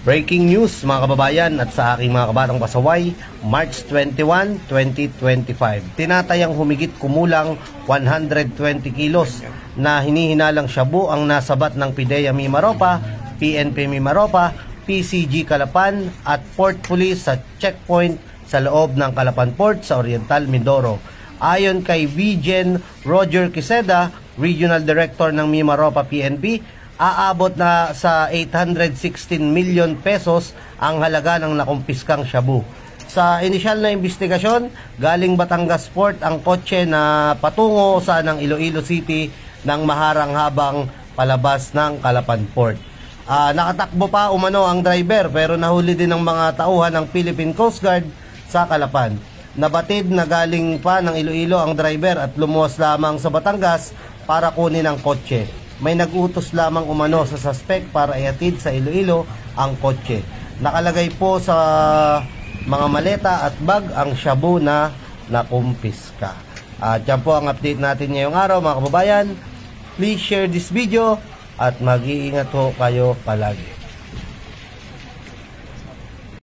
Breaking news mga kababayan at sa aking mga kabatang pasaway, March 21, 2025. Tinatayang humigit kumulang 120 kilos na hinihinalang shabu ang nasabat ng PIDEA Mimaropa, PNP Mimaropa, PCG Calapan at Port Police sa checkpoint sa loob ng Calapan Port sa Oriental Mindoro. Ayon kay Vigen Roger Quiseda, Regional Director ng Mimaropa PNP, aabot na sa 816 million pesos ang halaga ng nakumpiskang shabu. Sa inisyal na investigasyon, galing Batangas Port ang kotse na patungo sa ng Iloilo City ng maharang habang palabas ng Calapan Port. Nakatakbo pa umano ang driver pero nahuli din ng mga tauhan ng Philippine Coast Guard sa Calapan. Nabatid na galing pa ng Iloilo ang driver at lumuwas lamang sa Batangas para kunin ang kotse. May nag-utos lamang umano sa suspect para ihatid sa Iloilo ang kotse. Nakalagay po sa mga maleta at bag ang shabu na nakumpiska. At yan po ang update natin ngayong araw mga kababayan. Please share this video at mag-iingat ho kayo palagi.